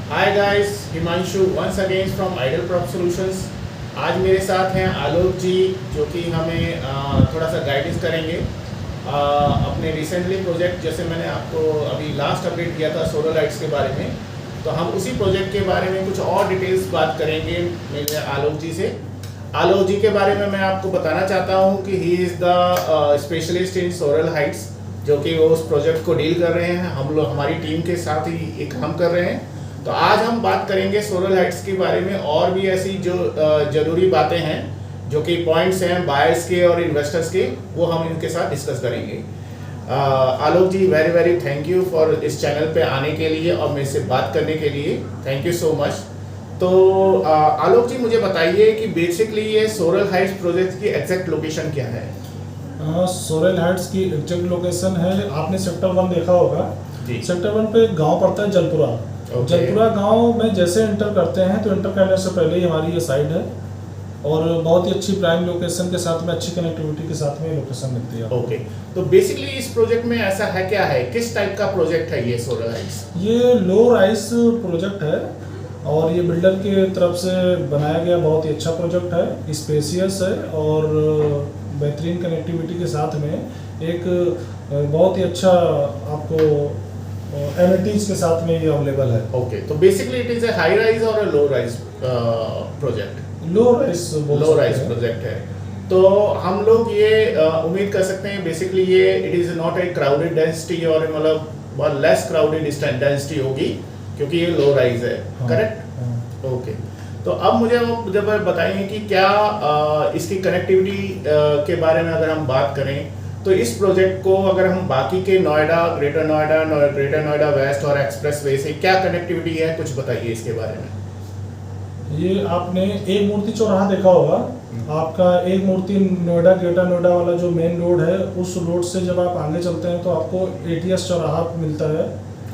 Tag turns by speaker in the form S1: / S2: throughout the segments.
S1: Hi guys, Himanshu once again from Ideal Prop Solutions. आज मेरे साथ हैं आलोक जी, जो कि हमें थोड़ा सा गाइडेंस करेंगे अपने रिसेंटली प्रोजेक्ट, जैसे मैंने आपको अभी लास्ट अपडेट किया था सोलर लाइट्स के बारे में। तो हम उसी प्रोजेक्ट के बारे में कुछ और डिटेल्स बात करेंगे मेरे आलोक जी से। आलोक जी के बारे में मैं आपको बताना चाहता हूँ कि he is the specialist in solar Heights, जो कि वो उस प्रोजेक्ट को डील कर रहे हैं। हम लोग हमारी टीम के साथ ही ये काम कर रहे हैं। तो आज हम बात करेंगे सोलर लाइट्स के बारे में, और भी ऐसी जो ज़रूरी बातें हैं, जो कि पॉइंट्स हैं बायर्स के और इन्वेस्टर्स के, वो हम इनके साथ डिस्कस करेंगे। Alok ji, very very thank you for इस चैनल पे आने के लिए और मेरे से बात करने के लिए। Thank you so much. तो आलोक जी, मुझे बताइए कि बेसिकली ये सोलर हाइट्स प्रोजेक्ट की एग्जैक्ट लोकेशन क्या है?
S2: सोरेल हाइट्स की एग्जैक्ट लोकेशन है, आपने सेक्टर 1 देखा होगा
S1: जी।
S2: सेक्टर 1 पे गांव पड़ता है जलपुरा। जलपुरा गांव में जैसे एंटर करते हैं तो एंटर करने से पहले ही हमारी ये साइड है, और बहुत ही अच्छी प्राइम लोकेशन के साथ में, अच्छी कनेक्टिविटी के साथ में लोकेशन मिलती है।
S1: ओके, तो बेसिकली इस प्रोजेक्ट में ऐसा है क्या है, किस टाइप का प्रोजेक्ट है ये सोलर हाइट्स?
S2: ये लो राइस प्रोजेक्ट है, और ये बिल्डर की तरफ से बनाया गया बहुत ही अच्छा प्रोजेक्ट है। स्पेसियस है और बेहतरीन कनेक्टिविटी के साथ में एक बहुत ही अच्छा आपको एमिनिटीज के साथ में ये अवेलेबल है।
S1: ओके, तो basically it is a high rise और लो राइज प्रोजेक्ट?
S2: लो राइस
S1: प्रोजेक्ट है। तो हम लोग ये उम्मीद कर सकते हैं बेसिकली ये it is not a crowded density, और मतलब बहुत लेस क्राउडेड डेंसिटी होगी, क्योंकि ये लो राइज है। करेक्ट? ओके, तो अब मुझे जब बताइए कि क्या इसकी कनेक्टिविटी के बारे में अगर हम बात करें, तो इस प्रोजेक्ट को अगर हम बाकी के नोएडा, ग्रेटर नोएडा वेस्ट और एक्सप्रेसवे से क्या कनेक्टिविटी है, कुछ बताइए इसके बारे में।
S2: ये आपने एक मूर्ति चौराहा देखा होगा, आपका एक मूर्ति नोएडा, ग्रेटर नोएडा वाला जो मेन रोड है, उस रोड से जब आप आगे चलते हैं तो आपको एटीएस चौराहा मिलता है।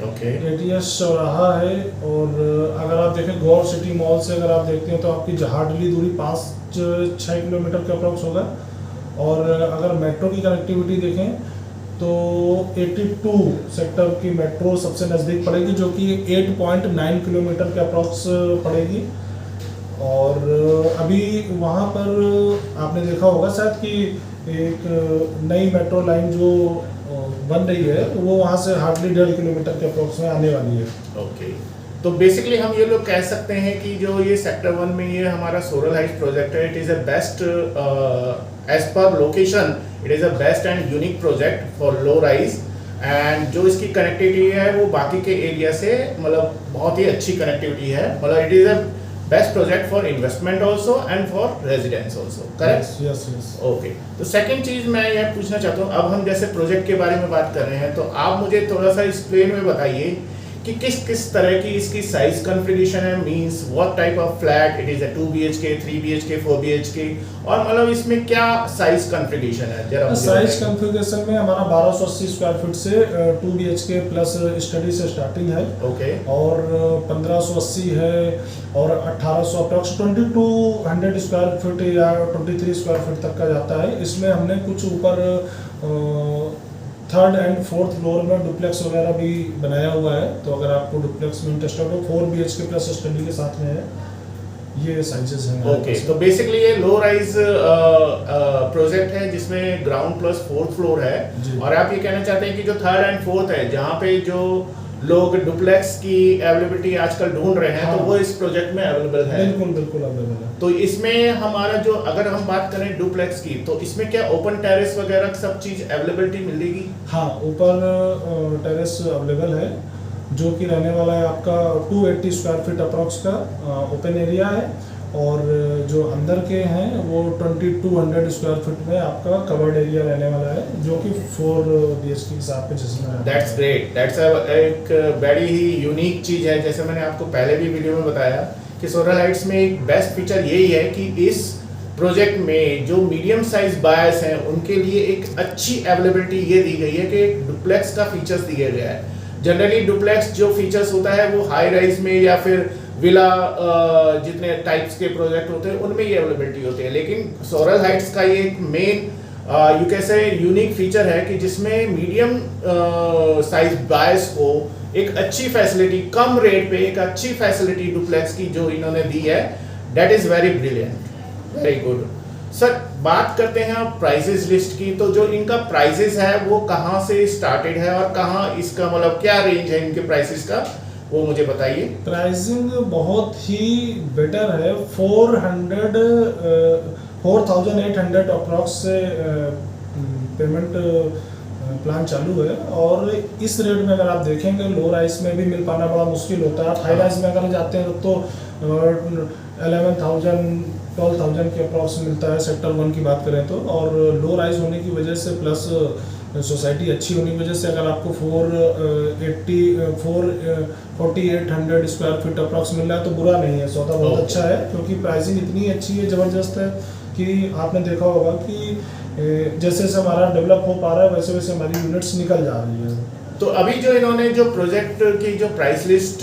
S1: ओके,
S2: एटीएस चौराहा है, और अगर आप देखें गौर सिटी मॉल से अगर आप देखते हैं तो आपकी जहाडली दूरी 5-6 किलोमीटर के अप्रॉक्स होगा। और अगर मेट्रो की कनेक्टिविटी देखें तो 82 सेक्टर की मेट्रो सबसे नज़दीक पड़ेगी, जो कि 8.9 किलोमीटर के अप्रॉक्स पड़ेगी। और अभी वहाँ पर आपने देखा होगा शायद कि एक नई मेट्रो लाइन जो बन रही है, वो वहाँ से हार्डली 1.5 किलोमीटर के अप्रॉक्स में आने वाली है।
S1: ओके, तो बेसिकली हम ये लोग कह सकते हैं कि जो ये सेक्टर 1 में ये हमारा सोलर हाइट्स प्रोजेक्ट है, it is a best edge पर location, it is a best and unique project for low rise. And जो इसकी कनेक्टिविटी है वो बाकी के एरिया से मतलब बहुत ही अच्छी कनेक्टिविटी है। मतलब it is a best project for investment also and for residence also. Correct?
S2: Yes yes.
S1: Okay, तो सेकंड चीज़ मैं यह पूछना चाहता हूँ, अब हम जैसे प्रोजेक्ट के बारे में बात कर रहे हैं, तो आप मुझे थोड़ा सा एक्सप्लेन में बताइए कि किस किस तरह की इसकी साइज कॉन्फ़िगरेशन है, means what type of flat it is, 2 BHK, 3 BHK, 4 BHK, और मतलब इसमें क्या साइज कॉन्फ़िगरेशन है जरा मुझे
S2: साइज
S1: बताइए।
S2: कॉन्फ़िगरेशन में हमारा 1280 स्क्वायर फीट से 2 BHK प्लस स्टडी से स्टार्टिंग है,
S1: ओके,
S2: और 1580 है, और 1800 अप्रॉक्स 2200 स्क्वायर फीट या 23 स्क्वायर फीट तक का जाता है। इसमें हमने कुछ ऊपर 3rd एंड 4th फ्लोर में डुप्लेक्स वगैरह भी बनाया हुआ है, तो अगर आपको डुप्लेक्स में इंटरेस्टेड हो, 4 BHK प्लस स्टडी के साथ में है। ये साइजेस हैं।
S1: ओके, तो बेसिकली ये लो राइज प्रोजेक्ट है जिसमें ग्राउंड प्लस 4th फ्लोर है, और आप ये कहना चाहते हैं कि जो 3rd एंड 4th है, जहाँ पे जो लोग डुप्लेक्स की अवेलेबिलिटी आजकल ढूंढ रहे हैं, तो वो इस प्रोजेक्ट में अवेलेबल है।
S2: बिल्कुल बिल्कुल अवेलेबल है।
S1: तो इसमें हमारा जो, अगर हम बात करें डुप्लेक्स की, तो इसमें क्या ओपन टेरेस वगैरह सब चीज अवेलेबिलिटी मिलेगी?
S2: हाँ, ऊपर टेरेस अवेलेबल है, जो कि रहने वाला है आपका 280 स्क्वायर फीट अप्रॉक्स का ओपन एरिया है, और जो अंदर के हैं वो 2200 स्क्वायर फीट में आपका कवर्ड एरिया रहने वाला है, जो कि 4 BHK के हिसाब से जिसमें।
S1: दैट्स ग्रेट, दैट्स एक बड़ी ही यूनिक चीज़ है। जैसे मैंने आपको पहले भी वीडियो में बताया कि सोलर लाइट्स में एक बेस्ट फीचर यही है कि इस प्रोजेक्ट में जो मीडियम साइज बायर्स हैं उनके लिए एक अच्छी अवेलेबिलिटी ये दी गई है कि एक डुप्लेक्स का फीचर्स दिया गया है। जनरली डुप्लेक्स जो फीचर्स होता है वो हाई राइज में या फिर विला जितने टाइप्स के प्रोजेक्ट होते हैं उनमें ये अवेलेबिलिटी होती है, लेकिन सोलर हाइट्स का ये एक मेन यू कैसे यूनिक फीचर है कि जिसमें मीडियम साइज बायर्स को एक अच्छी फैसिलिटी कम रेट पे एक अच्छी फैसिलिटी डुप्लेक्स की जो इन्होंने दी है, that is very brilliant, very good. Sir बात करते हैं अब प्राइसेस लिस्ट की, तो जो इनका प्राइसेस है वो कहाँ से स्टार्टेड है और कहाँ इसका मतलब क्या रेंज है इनके प्राइसेस का, वो मुझे बताइए।
S2: प्राइसिंग बहुत ही बेटर है, 4,800 अप्रॉक्स से पेमेंट प्लान चालू है। और इस रेट में अगर आप देखेंगे लो राइस में भी मिल पाना बड़ा मुश्किल होता है। आप हाई राइस में अगर जाते हैं तो 11,000-12,000 के अप्रॉक्स मिलता है सेक्टर 1 की बात करें तो। और लो राइस होने की वजह से प्लस सोसाइटी अच्छी होने की वजह से अगर आपको 4,800 स्क्वायर फीट अप्रॉक्स मिल रहा है तो बुरा नहीं है, सौदा बहुत अच्छा है। क्योंकि प्राइसिंग इतनी अच्छी है, ज़बरदस्त है कि आपने देखा होगा कि जैसे जैसे हमारा डेवलप हो पा रहा है वैसे वैसे हमारी यूनिट्स निकल जा रही है।
S1: तो अभी जो इन्होंने जो प्रोजेक्ट की जो प्राइस लिस्ट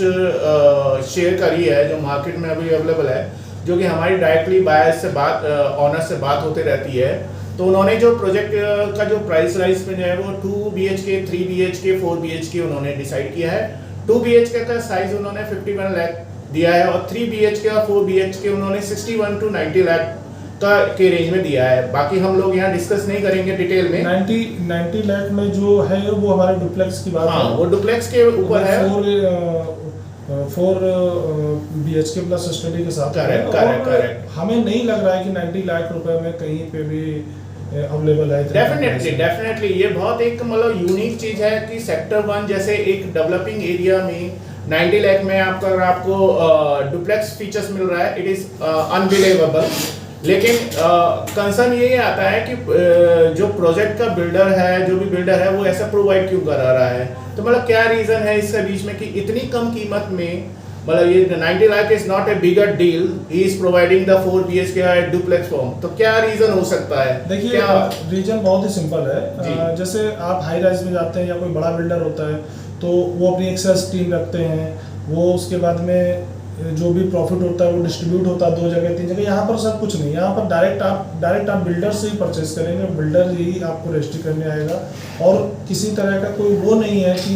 S1: शेयर करी है जो मार्केट में अभी अवेलेबल है, जो कि हमारी डायरेक्टली बायर्स से बात ऑनर से बात होते रहती है, तो उन्होंने जो प्रोजेक्ट का जो प्राइस राइज में जो है वो 2 BHK 3 BHK 4 BHK उन्होंने डिसाइड किया है। 2 BHK का साइज उन्होंने 51 लाख दिया है और 3 BHK और 4 BHK उन्होंने 61 to 90 लाख का के रेंज में दिया है। बाकी हम लोग यहाँ डिस्कस नहीं करेंगे डिटेल में।
S2: 90 लाख में जो है वो हमारे डुप्लेक्स की बात है।
S1: वो डुप्लेक्स के ऊपर है।
S2: 4 BHK प्लस स्टडी के साथ
S1: करेक्ट।
S2: हमें नहीं लग रहा है कि 90 लाख रुपए में कहीं पे भी अवेलेबल है।
S1: डेफिनेटली ये बहुत एक मतलब यूनिक चीज है कि सेक्टर 1 जैसे एक डेवलपिंग एरिया में 90 लाख में आपको डुप्लेक्स फीचर्स मिल रहा है, इट इज अनबिलीवेबल। लेकिन कंसर्न ये आता है कि जो प्रोजेक्ट का बिल्डर है, जो भी बिल्डर है, वो ऐसा प्रोवाइड क्यों करा रहा है। तो मतलब क्या रीजन है इसके बीच में कि इतनी कम कीमत में मतलब ये 90 lakh is not a bigger deal, he is providing the 4 BHK duplex form. तो क्या रीजन हो सकता है?
S2: देखिए रीजन बहुत ही सिंपल है। जैसे आप हाई राइज में जाते हैं या कोई बड़ा बिल्डर होता है तो वो अपनी एक सेल्स टीम रखते हैं, वो उसके बाद में जो भी प्रॉफिट होता है वो डिस्ट्रीब्यूट होता है 2 जगह 3 जगह। यहाँ पर सब कुछ नहीं, यहाँ पर डायरेक्ट आप बिल्डर से ही परचेस करेंगे, बिल्डर ही आपको रजिस्ट्री करने आएगा। और किसी तरह का कोई वो नहीं है कि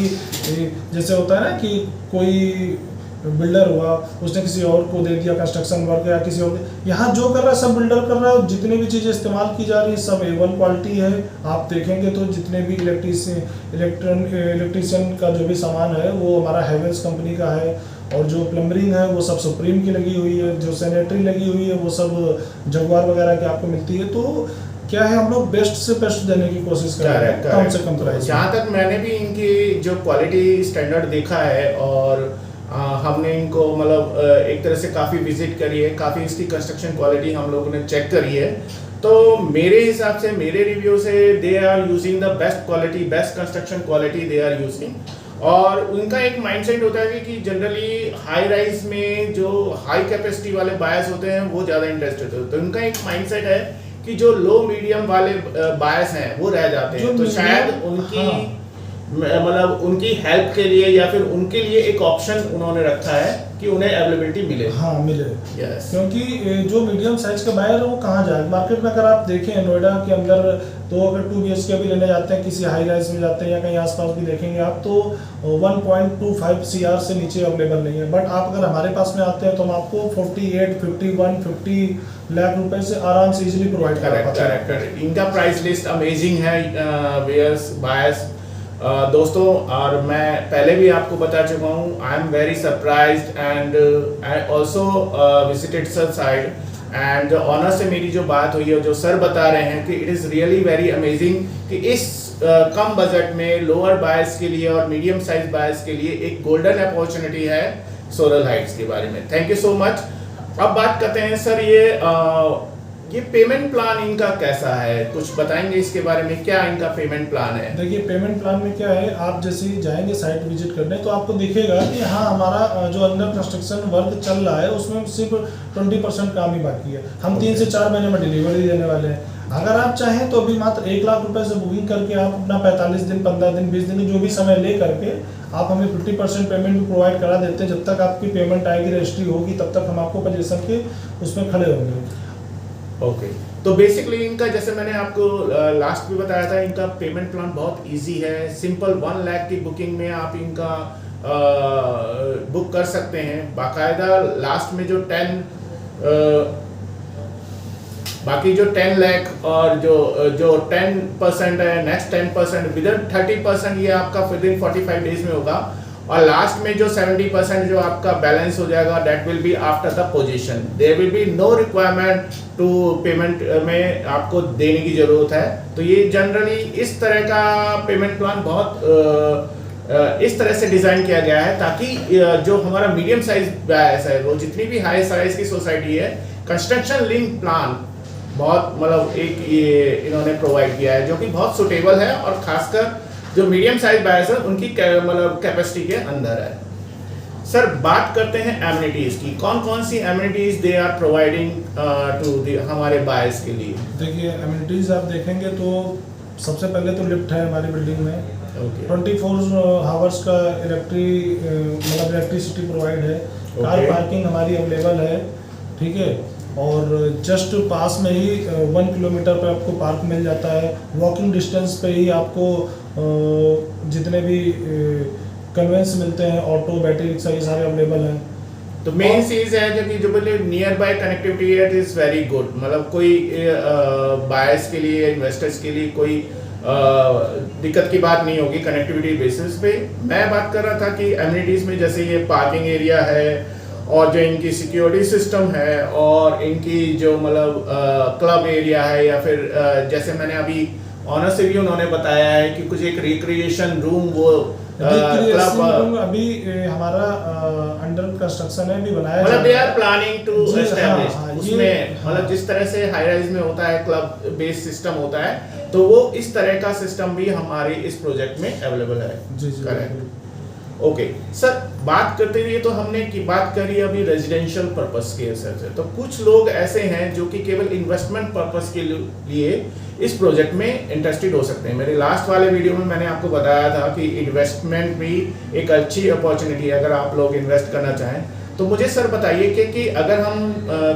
S2: जैसे होता है ना कि कोई बिल्डर हुआ उसने किसी और को दे दिया कंस्ट्रक्शन वर्क या किसी और। यहाँ जो कर रहा है सब बिल्डर कर रहा है। जितनी भी चीज़ें इस्तेमाल की जा रही है सब A1 क्वालिटी है। आप देखेंगे तो जितने भी इलेक्ट्रीशियन का जो भी सामान है वो हमारा हैवेल्स कंपनी का है। और जो प्लम्बरिंग है वो सब सुप्रीम की लगी हुई है, जो सैनिटरी लगी हुई है वो सब जगुआर वगैरह की आपको मिलती है। तो क्या है, हम लोग बेस्ट से बेस्ट देने की कोशिश कर रहे हैं कम से कम प्राइस।
S1: जहाँ तक मैंने भी इनकी जो क्वालिटी स्टैंडर्ड देखा है और हमने इनको मतलब एक तरह से काफ़ी विजिट करी है, काफ़ी इसकी कंस्ट्रक्शन क्वालिटी हम लोगों ने चेक करी है। तो मेरे हिसाब से, मेरे रिव्यू से, they are using the best quality, best construction quality they are using. और उनका एक माइंडसेट होता है कि जनरली हाई राइज में जो हाई कैपेसिटी वाले बायर्स होते हैं वो ज़्यादा इंटरेस्टेड होते हैं। तो उनका एक माइंडसेट है कि जो लो मीडियम वाले बायर्स हैं वो रह जाते हैं। तो शायद उनकी मतलब उनकी हेल्प के लिए या फिर उनके लिए एक ऑप्शन उन्होंने रखा है कि उन्हें अवेलेबिलिटी मिले।
S2: हाँ मिले।
S1: यस।
S2: क्योंकि जो मीडियम साइज का बायर है वो कहाँ जाए मार्केट में। अगर आप देखें नोएडा के अंदर तो अगर 2 BHK भी लेने जाते हैं, किसी हाई राइज में जाते हैं या कहीं आसपास भी देखेंगे आप तो 1.25 CR से नीचे अवेलेबल नहीं है। बट आप अगर हमारे पास में आते हैं तो हम आपको 48, 51, 50 लाख रुपए से आराम से इजीली प्रोवाइड करा पाते हैं।
S1: करेक्ट। इनका प्राइस लिस्ट अमेजिंग है वेयर्स बायर्स दोस्तों। और मैं पहले भी आपको बता चुका हूँ, I am very surprised and I also visited sir side and जो ऑनर से मेरी जो बात हुई है, जो सर बता रहे हैं कि it is really very amazing कि इस कम बजट में लोअर बायर्स के लिए और मीडियम साइज बायर्स के लिए एक गोल्डन अपॉर्चुनिटी है सोरल हाइट्स के बारे में। Thank you so much. अब बात करते हैं सर, ये पेमेंट प्लान इनका कैसा है, कुछ बताएंगे इसके बारे में, क्या इनका पेमेंट प्लान है?
S2: देखिए पेमेंट प्लान में क्या है, आप जैसे ही जाएंगे साइट विजिट करने तो आपको दिखेगा कि हाँ हमारा जो अंडर कंस्ट्रक्शन वर्क चल रहा है उसमें सिर्फ 20% काम ही बाकी है। हम 3 से 4 महीने में डिलीवरी देने वाले हैं। अगर आप चाहें तो अभी मात्र 1 लाख रुपए से बुकिंग करके आप अपना 45 दिन, 15 दिन, 20 दिन जो भी समय ले करके आप हमें 50% पेमेंट भी प्रोवाइड करा देते हैं। जब तक आपकी पेमेंट आएगी, रजिस्ट्री होगी, तब तक हम आपको पोजीशन के उसमें खड़े होंगे।
S1: ओके तो बेसिकली इनका जैसे मैंने आपको लास्ट में बताया था, इनका पेमेंट प्लान बहुत इजी है, सिंपल 1 लाख की बुकिंग में आप इनका बुक कर सकते हैं। बाकायदा लास्ट में जो 10 लाख और जो 10% है, नेक्स्ट 10% विद 30% ये आपका विद इन 45 डेज में होगा, और लास्ट में जो 70% जो आपका बैलेंस हो जाएगा that will be after the position. There will be no requirement to payment में आपको देने की जरूरत है। तो ये जनरली इस तरह का पेमेंट प्लान बहुत इस तरह से डिजाइन किया गया है ताकि जो हमारा मीडियम साइज बायर्स है, वो जितनी भी हाई साइज की सोसाइटी है, कंस्ट्रक्शन लिंक प्लान बहुत मतलब एक ये इन्होंने प्रोवाइड किया है जो कि बहुत सुटेबल है, और खासकर जो मीडियम साइज बायर्स है उनकी मतलब कैपेसिटी के अंदर है। सर बात करते हैं एमिनिटीज की, कौन कौन सी amenities they are providing to हमारे बायर्स के लिए?
S2: देखिए एमिनिटीज आप देखेंगे तो सबसे पहले तो लिफ्ट है हमारी बिल्डिंग में। 24 आवर्स का इलेक्ट्रिसिटी प्रोवाइड है। कार पार्किंग हमारी अवेलेबल है, ठीक है, और जस्ट पास में ही 1 किलोमीटर पे आपको पार्क मिल जाता है। वॉकिंग डिस्टेंस पे ही आपको जितने भी कन्वेंस मिलते हैं, ऑटो, बैटरी रिक्शा, ये सारे अवेलेबल हैं।
S1: तो मेन चीज है जो कि जो बोले near by connectivity it is very good. मतलब कोई बायर्स के लिए, इन्वेस्टर्स के लिए कोई दिक्कत की बात नहीं होगी कनेक्टिविटी बेसिस पे। मैं बात कर रहा था कि एमिनिटीज में जैसे ये पार्किंग एरिया है, और जो इनकी सिक्योरिटी सिस्टम है, और इनकी जो मतलब क्लब एरिया है, या फिर जैसे मैंने अभी ऑनर से भी उन्होंने बताया है कि कुछ एक रिक्रिएशन रूम, वो
S2: क्लब अभी हमारा अंडर कंस्ट्रक्शन है, अभी बनाया
S1: मतलब they are planning to establish उसमें,
S2: हाँ।
S1: मतलब जिस तरह से हाई राइज में होता है क्लब बेस्ड सिस्टम होता है, तो वो इस तरह का सिस्टम भी हमारे इस प्रोजेक्ट में अवेलेबल है।
S2: जी
S1: करेक्ट। ओके सर, बात करते हुए तो हमने की बात करी अभी रेजिडेंशियल पर्पस के हिसाब से, तो कुछ लोग ऐसे हैं जो कि केवल इन्वेस्टमेंट पर्पस के लिए इस प्रोजेक्ट में इंटरेस्टेड हो सकते हैं। मेरे लास्ट वाले वीडियो में मैंने आपको बताया था कि इन्वेस्टमेंट भी एक अच्छी अपॉर्चुनिटी है अगर आप लोग इन्वेस्ट करना चाहें। तो मुझे सर बताइए कि अगर हम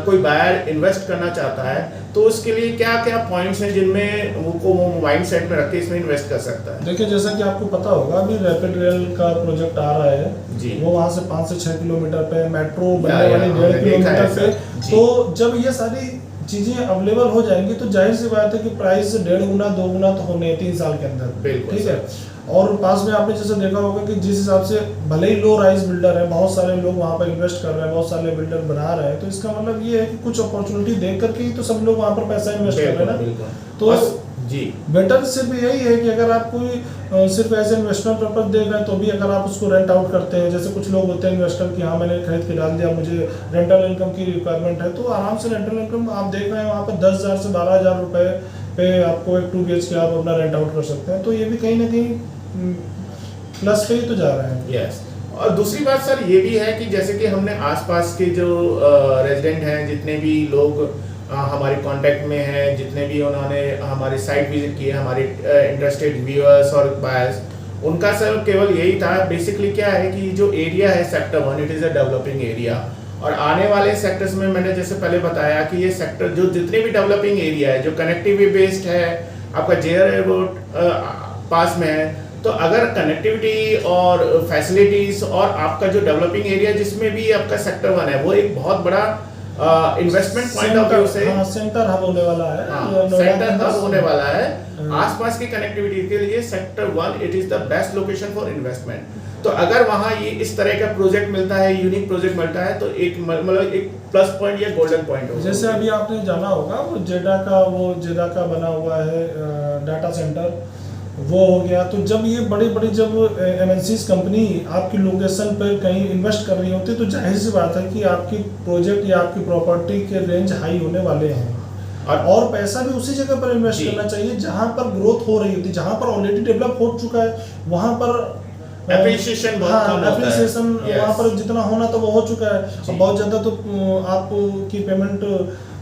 S1: कोई बायर इन्वेस्ट करना चाहता है तो उसके लिए क्या क्या पॉइंट्स हैं जिनमें वो माइंड सेट में रख के इसमें इन्वेस्ट कर सकता है?
S2: देखिए जैसा कि आपको पता होगा अभी रैपिड रेल का प्रोजेक्ट आ रहा है जी, वो वहाँ से 5 से 6 किलोमीटर पे, मेट्रो बनने वाली 1.5 किलोमीटर पे। तो जब ये सारी चीजें अवेलेबल हो जाएंगी तो जाहिर सी बात है कि प्राइस 1.5 गुना 2 गुना तो होने 3 साल के अंदर, ठीक है। और पास में आपने जैसे देखा होगा कि जिस हिसाब से भले ही लो राइज बिल्डर है, बहुत सारे लोग वहाँ पर इन्वेस्ट कर रहे हैं, बहुत सारे बिल्डर बना रहे हैं, तो इसका मतलब ये है कि कुछ अपॉर्चुनिटी देख करके ही तो सब लोग वहाँ पर पैसा इन्वेस्ट कर रहे हैं ना। तो
S1: जी
S2: बेटर सिर्फ यही है कि अगर आप कोई सिर्फ ऐसे इन्वेस्टमेंट पर्पज देख रहे हैं तो भी अगर आप उसको रेंट आउट करते हैं, जैसे कुछ लोग होते हैं इन्वेस्टर कि हाँ मैंने खरीद के डाल दिया, मुझे रेंटल इनकम की रिक्वायरमेंट है, तो आराम से रेंटल इनकम आप देख रहे हैं वहाँ पर 10,000 से 12,000 रुपये पे आपको एक 2 BHK आप अपना रेंट आउट कर सकते हैं। तो ये भी कहीं ना कहीं प्लस पे ही तो जा रहे हैं।
S1: यस। और दूसरी बात सर ये भी है कि जैसे कि हमने आसपास के जो रेजिडेंट हैं, जितने भी लोग हमारे कांटेक्ट में हैं, जितने भी उन्होंने हमारी साइट विजिट की है, हमारे इंटरेस्टेड व्यूअर्स और बायर्स, उनका सर केवल यही था बेसिकली क्या है कि जो एरिया है sector 1 it is a developing area, और आने वाले सेक्टर्स में मैंने जैसे पहले बताया कि ये सेक्टर जो जितने भी डेवलपिंग एरिया है, जो कनेक्टिविटी बेस्ड है, आपका जेयर एयरपोर्ट पास में है, तो अगर कनेक्टिविटी और फैसिलिटीज और आपका जो डेवलपिंग एरिया जिसमें भी आपका सेक्टर 1 है, वो एक बहुत बड़ा इन्वेस्टमेंट पॉइंट ऑफ व्यू से
S2: सेंटर हब होने वाला है।
S1: सेंटर हब होने वाला है आसपास की कनेक्टिविटी के लिए। Sector 1 it is the best location for investment. तो अगर वहाँ ये इस तरह का प्रोजेक्ट मिलता है, यूनिक प्रोजेक्ट मिलता है, तो एक मतलब एक प्लस पॉइंट या गोल्डन पॉइंट होगा।
S2: जैसे अभी आपने जाना होगा वो जेडा का बना हुआ है डाटा सेंटर, वो हो गया। तो जब ये बड़ी बड़ी जब MNCs कंपनी आपकी लोकेशन पर कहीं इन्वेस्ट कर रही होती है तो जाहिर सी बात है कि आपकी प्रोजेक्ट या आपकी प्रॉपर्टी के रेंज हाई होने वाले हैं, और पैसा भी उसी जगह पर इन्वेस्ट करना चाहिए जहां पर ग्रोथ हो रही होती है, जहां पर ऑलरेडी डेवलप हो चुका है, वहां पर
S1: एप्रिसिएशन
S2: वहाँ पर जितना होना तो वो हो चुका है। अब बहुत ज़्यादा तो आपकी पेमेंट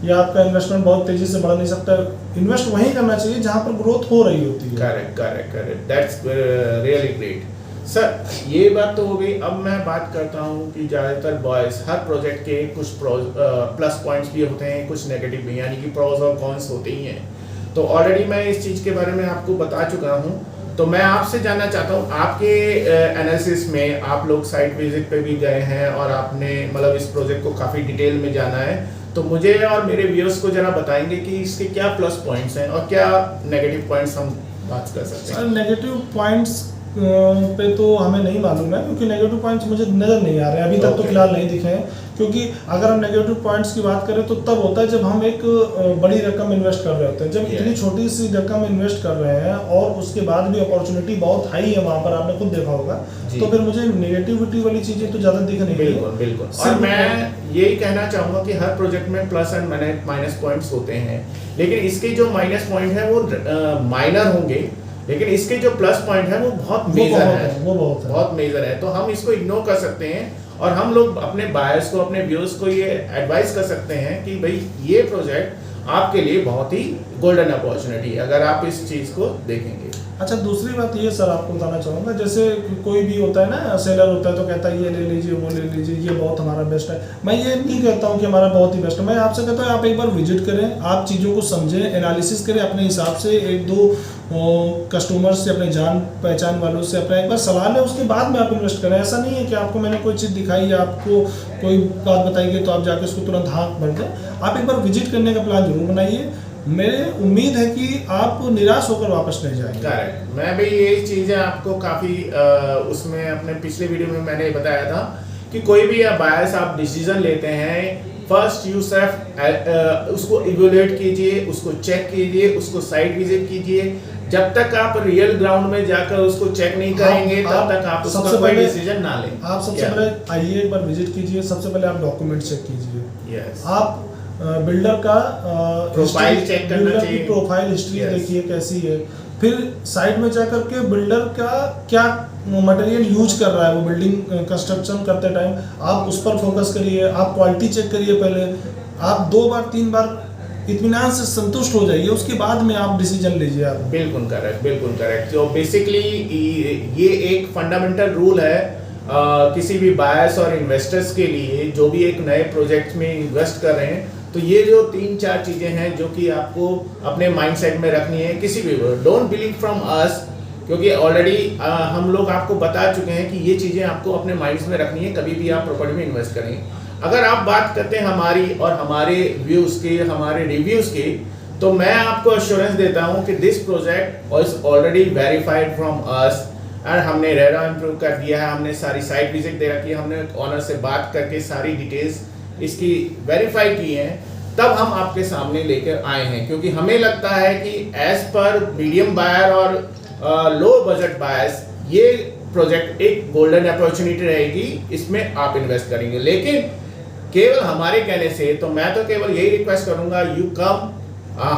S2: या आपका इन्वेस्टमेंट बहुत तेजी से बढ़ नहीं सकता। इन्वेस्ट वहीं करना चाहिए जहाँ पर ग्रोथ हो रही होती है।
S1: Correct, that's really great. Sir ये बात तो हो गई। अब मैं बात करता हूँ कि ज़्यादातर बॉयज़ हर प्रोजेक्ट के कुछ प्लस पॉइंट्स भी होते हैं, कुछ नेगेटिव भी, यानी कि प्रोज और कॉन्स होते ही हैं। तो ऑलरेडी मैं इस चीज़ के बारे में आपको बता चुका हूँ। तो मैं आपसे जानना चाहता हूँ, आपके एनालिसिस में आप लोग साइट विजिट पे भी गए हैं और आपने मतलब इस प्रोजेक्ट को काफ़ी डिटेल में जाना है, तो मुझे और मेरे व्यूअर्स को जरा बताएंगे कि इसके क्या प्लस पॉइंट्स हैं और क्या नेगेटिव पॉइंट्स हम बात कर सकते हैं।
S2: सर नेगेटिव पॉइंट्स पे तो हमें नहीं मालूम है, क्योंकि नेगेटिव पॉइंट्स मुझे नज़र नहीं आ रहे हैं अभी तक, तो फिलहाल नहीं दिखे हैं। क्योंकि अगर हम नेगेटिव पॉइंट्स की बात करें तो तब होता है जब हम एक बड़ी रकम इन्वेस्ट कर रहे होते हैं। जब इतनी छोटी सी रकम इन्वेस्ट कर रहे हैं और उसके बाद भी अपॉर्चुनिटी बहुत हाई है वहाँ पर, आपने खुद देखा होगा, तो फिर मुझे नेगेटिविटी वाली चीज़ें तो ज़्यादा दिख नहीं।
S1: बिल्कुल बिल्कुल। और मैं यही कहना चाहूँगा कि हर प्रोजेक्ट में प्लस एंड माइनस पॉइंट्स होते हैं, लेकिन इसके जो माइनस पॉइंट है वो माइनर होंगे, लेकिन इसके जो प्लस पॉइंट है वो बहुत मेजर है, वो बहुत मेजर है। तो हम इसको इग्नोर कर सकते हैं और हम लोग अपने बायर्स को, अपने व्यूअर्स को ये एडवाइस कर सकते हैं कि भाई ये प्रोजेक्ट आपके लिए बहुत ही गोल्डन अपॉर्चुनिटी है अगर आप इस चीज़ को देखेंगे।
S2: अच्छा, दूसरी बात ये सर आपको बताना चाहूँगा, जैसे कोई भी होता है ना, सेलर होता है तो कहता है ये ले लीजिए, वो ले लीजिए, ये बहुत हमारा बेस्ट है। मैं ये नहीं कहता हूँ कि हमारा बहुत ही बेस्ट है, मैं आपसे कहता हूँ आप एक बार विजिट करें, आप चीज़ों को समझें, एनालिसिस करें अपने हिसाब से, एक दो कस्टमर से, अपने जान पहचान वालों से अपना एक बार सलाह लें, उसके बाद में आप इन्वेस्ट करें। ऐसा नहीं है कि आपको मैंने कोई चीज़ दिखाई या आपको कोई बात बताई तो आप जाके उसको तुरंत हाँ भर दें। आप एक बार विजिट करने का प्लान जरूर बनाइए, मेरे उम्मीद है कि आप निराश होकर वापस नहीं जाएंगे।
S1: करेक्ट। मैं भी ये चीज़ें आपको काफ़ी उसमें अपने पिछले वीडियो में मैंने बताया था कि कोई भी बायर्स आप डिसीजन लेते हैं, फर्स्ट यू सेल्फ उसको इवैल्यूएट कीजिए, उसको चेक कीजिए, उसको साइट विजिट कीजिए। जब तक आप रियल ग्राउंड में जाकर उसको चेक नहीं करेंगे तब तक आप उसका कोई डिसीजन ना लें।
S2: आप सबसे पहले आइए, एक बार विजिट कीजिए, सबसे पहले आप डॉक्यूमेंट चेक कीजिए।
S1: यस।
S2: आप बिल्डर का
S1: प्रोफाइल चेक करना चाहिए,
S2: प्रोफाइल हिस्ट्री देखिए कैसी है। फिर साइट में जाकर के बिल्डर का क्या मटेरियल यूज कर रहा है, वो बिल्डिंग कंस्ट्रक्शन करते टाइम आप उस पर फोकस करिए। आप क्वालिटी चेक करिए पहले, आप 2 बार 3 बार इत्मीनान से संतुष्ट हो जाइए, उसके बाद में आप डिसीजन लीजिए। आप
S1: बिल्कुल करेक्ट, बिल्कुल करेक्ट। तो बेसिकली ये एक फंडामेंटल रूल है किसी भी बायर्स और इन्वेस्टर्स के लिए जो भी एक नए प्रोजेक्ट में इन्वेस्ट कर रहे हैं। तो ये जो 3-4 चीज़ें हैं जो कि आपको अपने माइंडसेट में रखनी है। किसी भी डोंट बिलीव फ्रॉम अस, क्योंकि ऑलरेडी हम लोग आपको बता चुके हैं कि ये चीज़ें आपको अपने माइंड्स में रखनी है कभी भी आप प्रॉपर्टी में इन्वेस्ट करेंगे। अगर आप बात करते हैं हमारी और हमारे व्यूज़ के, हमारे रिव्यूज़ के, तो मैं आपको अश्योरेंस देता हूँ कि this project is already verified from us and हमने रेरा इम्प्रूव कर दिया है, हमने सारी साइट विजिट दे रखी है, हमने ऑनर से बात करके सारी डिटेल्स इसकी वेरीफाई की हैं, तब हम आपके सामने लेकर आए हैं। क्योंकि हमें लगता है कि एज पर मीडियम बायर और लो बजट बायर्स ये प्रोजेक्ट एक गोल्डन अपॉर्चुनिटी रहेगी, इसमें आप इन्वेस्ट करेंगे। लेकिन केवल हमारे कहने से, तो मैं तो केवल यही रिक्वेस्ट करूंगा, यू कम,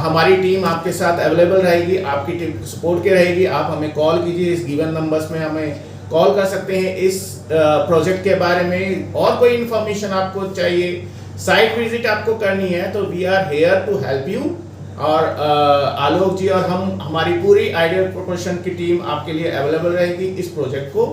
S1: हमारी टीम आपके साथ अवेलेबल रहेगी, आपकी टीम सपोर्ट के रहेगी। आप हमें कॉल कीजिए, इस गिवन नंबर्स में हमें कॉल कर सकते हैं इस प्रोजेक्ट के बारे में। और कोई इन्फॉर्मेशन आपको चाहिए, साइट विजिट आपको करनी है, तो we are here to help you. और आलोक जी और हमारी पूरी आइडियल प्रोपोर्शन की टीम आपके लिए अवेलेबल रहेगी इस प्रोजेक्ट को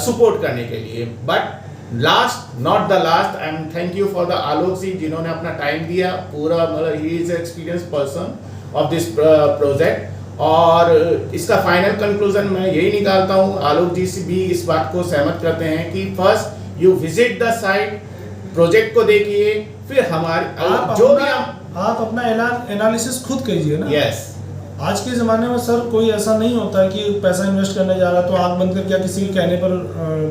S1: सपोर्ट करने के लिए। But last not the last, I am thank you for the Alok ji जिन्होंने अपना टाइम दिया पूरा, मतलब he is experience person of this project. और इसका फाइनल कंक्लूजन मैं यही निकालता हूँ, आलोक जी से भी इस बात को सहमत करते हैं कि first you visit the site, project को देखिए, फिर हमारे जो भी
S2: आप अपना एनालिसिस खुद कीजिए ना।
S1: यस।
S2: आज के ज़माने में सर कोई ऐसा नहीं होता है कि पैसा इन्वेस्ट करने जा रहा है तो आंख बंद करके किसी के कहने पर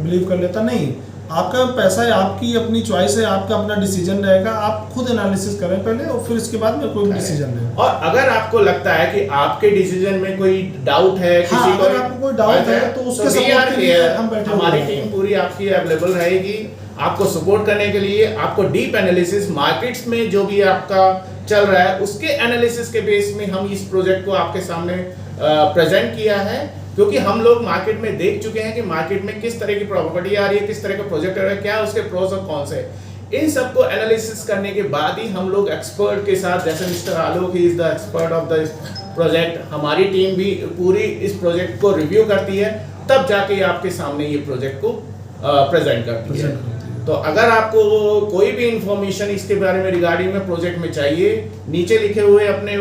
S2: बिलीव कर लेता। नहीं, आपका पैसा है, आपकी अपनी चॉइस है, आपका अपना डिसीजन रहेगा। आप खुद एनालिसिस करें पहले और फिर इसके बाद में कोई डिसीजन लें।
S1: और अगर आपको लगता है कि आपके डिसीजन में कोई डाउट है,
S2: किसी को आपको कोई डाउट है तो उसके सपोर्ट के लिए हम बैठे,
S1: हमारी टीम पूरी आपकी अवेलेबल रहेगी आपको सपोर्ट करने के लिए। आपको डीप एनालिसिस, मार्केट्स में जो भी आपका चल रहा है उसके एनालिसिस के बेस में हम इस प्रोजेक्ट को आपके सामने प्रेजेंट किया है। क्योंकि हम लोग मार्केट में देख चुके हैं कि मार्केट में किस तरह की प्रॉपर्टी आ रही है, किस तरह का प्रोजेक्ट आ रहा है, क्या उसके प्रोस और कॉन्स है। इन सबको एनालिसिस करने के बाद ही हम लोग एक्सपर्ट के साथ, जैसे mister Alok he is the expert of the project, हमारी टीम भी पूरी इस प्रोजेक्ट को रिव्यू करती है, तब जाके आपके सामने ये प्रोजेक्ट को प्रेजेंट करती है। तो अगर आपको कोई भी इंफॉर्मेशन इसके बारे में रिगार्डिंग में प्रोजेक्ट में चाहिए, नीचे लिखे हुए अपने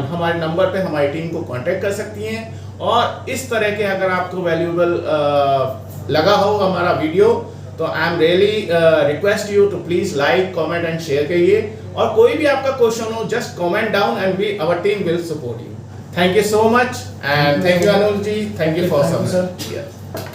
S1: हमारे नंबर पे हमारी टीम को कांटेक्ट कर सकती हैं। और इस तरह के अगर आपको वैल्यूएबल लगा हो हमारा वीडियो तो I am really request you to please like comment and share करिए, और कोई भी आपका क्वेश्चन हो just comment down and we our team will support you. Thank you so much and thank you Anul ji, thank you for
S2: Thank you, sir.
S1: Support.